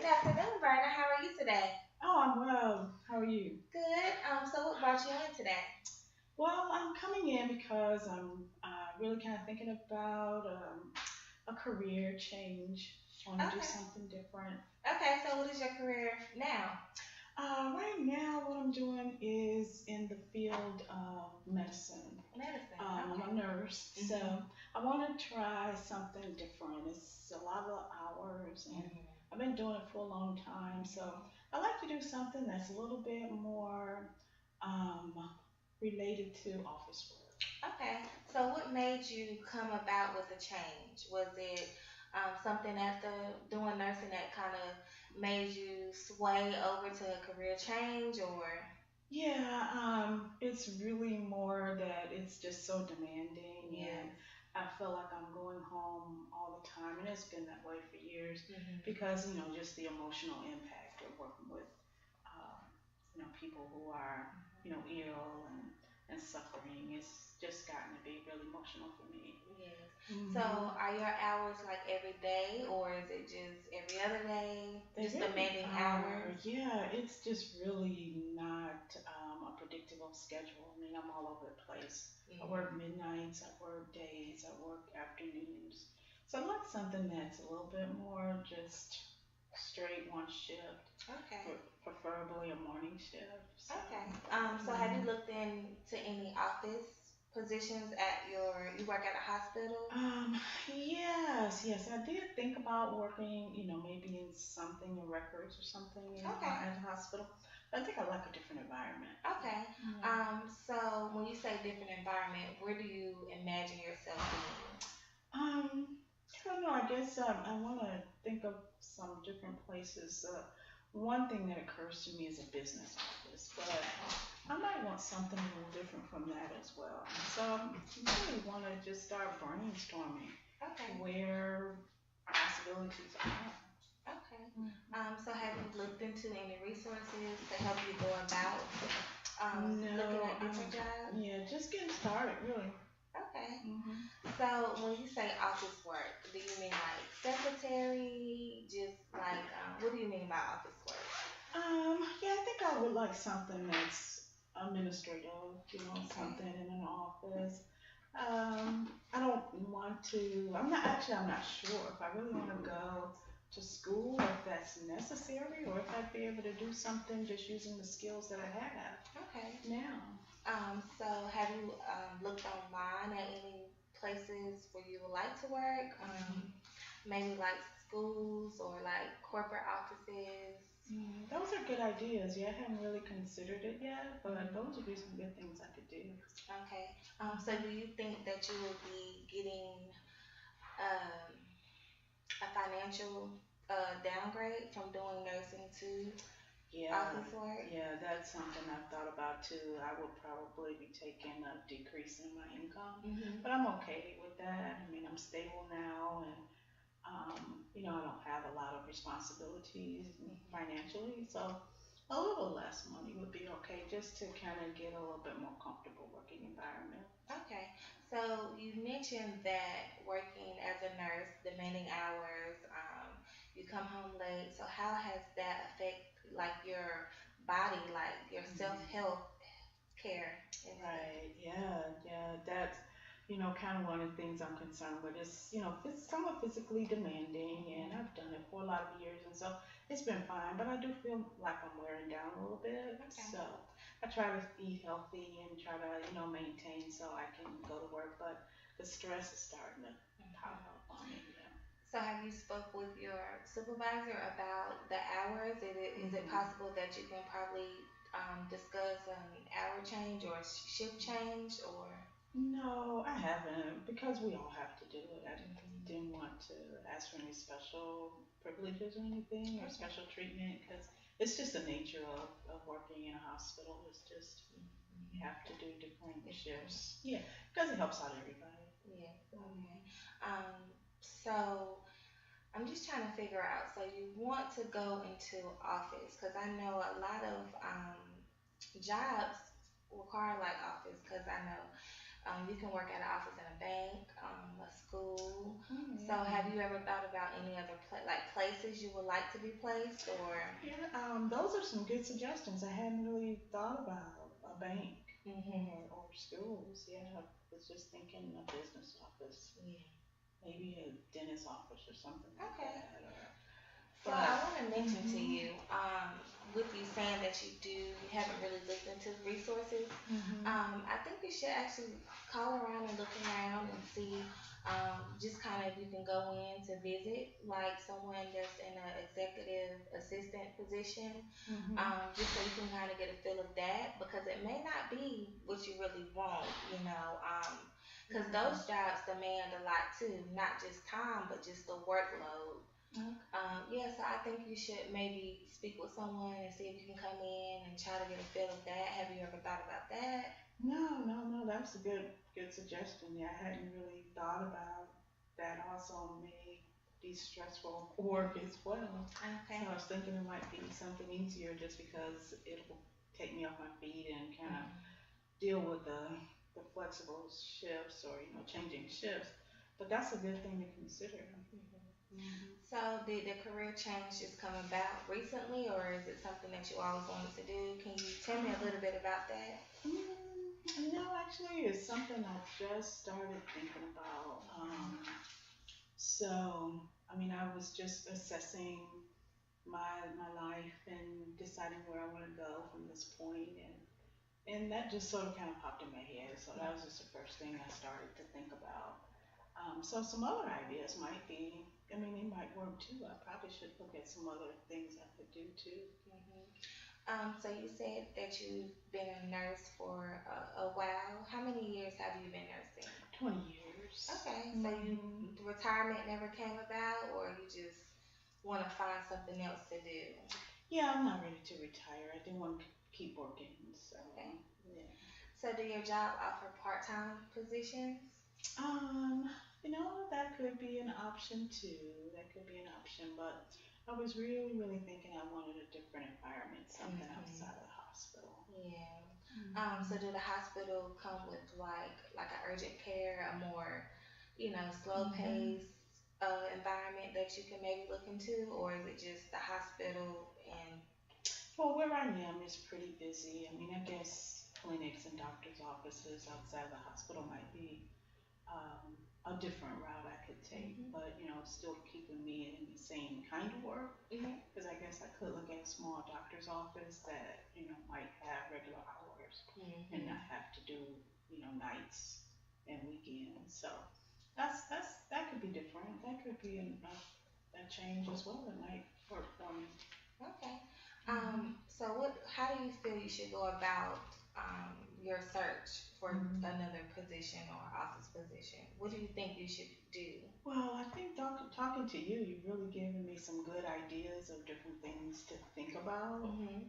afternoon, Verna. How are you today? Oh, I'm well. How are you? Good. So what brought you in today? Well, I'm coming in because I'm really kind of thinking about a career change. Want to do Okay. something different. Okay. So what is your career now? Right now, what I'm doing is in the field of medicine. Medicine. I'm a Okay. nurse, so Mhm. I want to try something different. It's a lot of hours, and Mhm. I've been doing it for a long time. So I like to do something that's a little bit more um, related to office work. Okay. So what made you come about with the change? Was it something after doing nursing that kind of made you sway over to a career change, or? Yeah, it's really more that it's just so demanding, and Yes. I feel like I'm going home all the time, and it's been that way for years Mhm. because just the emotional impact of working with, um, people who are, ill and suffering. It's just gotten to be really emotional for me. Yes. So Hmm. are your hours like every day or is it just every other day? They Just really demanding hours? are. Yeah, it's just really not a predictable schedule. I mean, I'm all over the place. I work Hmm. midnights, I work days, I work afternoons. So I like something that's a little bit more just straight one shift, Okay. preferably a morning shift. So, Okay. So have you mhm. looked into any office positions at you work at a hospital? Um, yes, I did think about working, maybe in something in records or something Okay. at a hospital. I think I like a different environment. Okay. Yeah. So when you say different environment, where do you imagine yourself being? I don't know. I guess I want to think of some different places. One thing that occurs to me is a business office, but I might want something a little different from that as well. So I really want to just start brainstorming Okay. where possibilities are. Okay. Mhm. So have you looked into any resources to help you go about looking No, at different jobs? yeah, just getting started, really. Okay. Hmm. So when you say office work, do you mean like secretary? Just like what do you mean by office work? Yeah, I think I would like something that's administrative, Okay. something in an office. I don't want to, I'm not sure if I really want to go to school, if that's necessary, or if I'd be able to do something just using the skills that I have Okay. now. So have you looked online at any places where you would like to work? Maybe like schools or like corporate offices. Those are good ideas. Yeah, I haven't really considered it yet, but Mhm. those would be some good things I could do. Okay. So do you think that you will be getting um, a financial downgrade from doing nursing to Yeah, office work? yeah, that's something I've thought about too. I would probably be taking a decrease in my income, Mhm. but I'm okay with that. I mean, I'm stable now, and I don't have a lot of responsibilities Mhm. financially, so a little less money would be okay, just to kind of get a little bit more comfortable working environment. Okay. So you mentioned that working as a nurse, demanding hours, you come home late. So how has that affect like your body, like your self Mhm. health care and stuff? Right. Yeah. That's, kind of one of the things I'm concerned with is, it's somewhat physically demanding, and Mhm. I've done it for a lot of years, and so it's been fine. But I do feel like I'm wearing down a little bit, Okay. so I try to eat healthy and try to, maintain so I can go to work. But the stress is starting to pile Mhm. up on me. Yeah. So have you spoke with your supervisor about the hours? Is it Hmm. possible that you can probably discuss an hour change or a shift change or? No, I haven't because we all have to do it. I Mhm. didn't want to ask for any special privileges or anything or Okay. special treatment because it's just the nature of working in a hospital. It's just you Mhm. have to do different It's different. shifts. Yeah, because it helps out everybody. Yes. Okay. Hmm. So I'm just trying to figure out. So you want to go into office because I know a lot of jobs require like office because I know You can work at an office in a bank, a school. Oh, So have yeah. you ever thought about any other like places you would like to be placed or? Yeah, those are some good suggestions. I hadn't really thought about a bank Mhm. or schools. Yeah, I was just thinking a business office, Yeah. maybe a dentist office or something like Okay. that. So I But, want to mention to mhm, you, with you saying that you haven't really looked into resources. mhm, I think you should actually call around and look around and see, just kind of if you can go in to visit like someone that's in an executive assistant position, mhm, just so you can kind of get a feel of that because it may not be what you really want, because mhm. those jobs demand a lot too, not just time but just the workload. Okay. Yeah, so I think you should maybe speak with someone and see if you can come in and try to get a feel of that. Have you ever thought about that? No, no, no. That's a good suggestion. Yeah, I hadn't really thought about that. Also may be stressful work as well. Okay. So I was thinking it might be something easier just because it will take me off my feet and kind of Mhm. deal with the flexible shifts or changing shifts. But that's a good thing to consider. Hmm. So did the career change just come about recently, or is it something that you always wanted to do? Can you tell me a little bit about that? No, actually, it's something I just started thinking about. So, I mean, I was just assessing my life and deciding where I want to go from this point, and that just sort of kind of popped in my head. So that was just the first thing I started to think about. So some other ideas might be, I mean, it might work too. I probably should look at some other things I could do too. Hmm. So you said that you've been a nurse for a while. How many years have you been nursing? 20 years. Okay, so you Hmm. retirement never came about, or you just want to find something else to do? Yeah, I'm not ready to retire. I do want to keep working. So, Okay. yeah. So do your job offer part-time positions? Um, that could be an option too. That could be an option, but I was really thinking I wanted a different environment, something Hmm. outside of the hospital. Yeah. So Hmm. do the hospital come with like an urgent care, a more, slow Hmm. paced environment that you can maybe look into, or is it just the hospital and Well, where I am is pretty busy. I mean, I guess clinics and doctors' offices outside the hospital might be a different route I could take, mhm, but still keeping me in the same kind of work. mhm, Because I guess I could look at a small doctor's office that might have regular hours and mhm. not have to do nights and weekends. So that could be different. That could be a change as well. It might work for me. Okay. Hmm. So how do you feel you should go about your search for Hmm. another position or office position? What do you think you should do? Well, I think talking to you, you've really given me some good ideas of different things to think about. Mhm.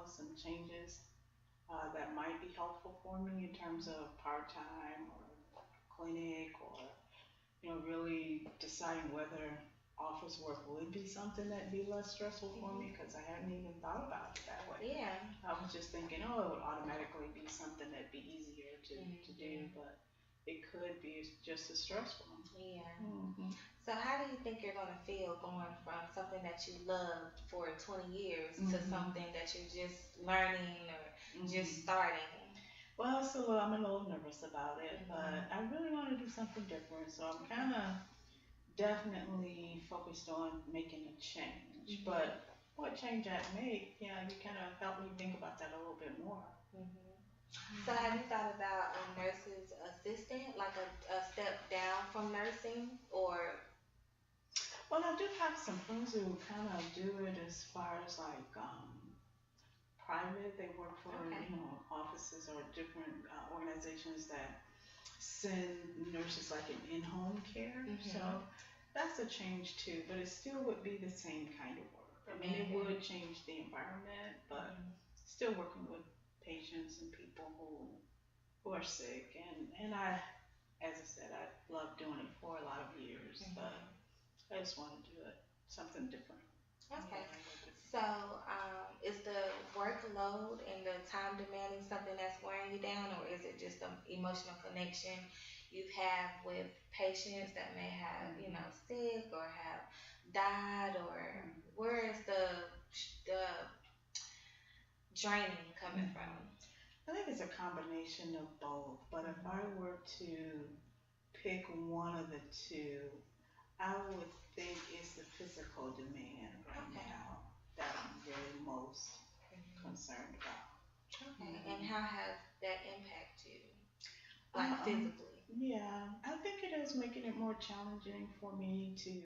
Some changes that might be helpful for me in terms of part time or clinic or really deciding whether office work would be something that'd be less stressful for me Mhm. because I hadn't even thought about it that way. Yeah. I was just thinking, oh, it would automatically be something that'd be easier to do, Mhm. but it could be just as stressful. Yeah. Hmm. So how do you think you're gonna feel going from something that you loved for 20 years to Hmm. something that you're just learning or just Hmm. starting? Well, so I'm a little nervous about it, but Mhm. I really want to do something different. So I'm kind of definitely focused on making a change. Mhm. But what change I'd make, you kind of helped me think about that a little bit more. Mhm. So have you Hmm. thought about a nurse's assistant, like a step down from nursing, or Well, I do have some friends who kind of do it as far as like private. They work for okay? offices or different organizations that send nurses like an in-home care. So Mhm. that's a change too, but it still would be the same kind of work. I mean, it Demanding. would change the environment, but Mhm. still working with patients and people who are sick. And I, as I said, I loved doing it for a lot of years, but Mhm. I just want to do it something different. Okay. Yeah, a little different. So is the workload and the time demanding something that's wearing you down, or is it just the emotional connection you have with patients that may have, sick or have died, or where is the draining coming from? I think it's a combination of both, but if I were to pick one of the two, I would think it's the physical demand right Okay. now that I'm really most Mhm. concerned about. Okay. And Hmm. how has that impacted you, like Um, physically? yeah, I think it is making it more challenging for me to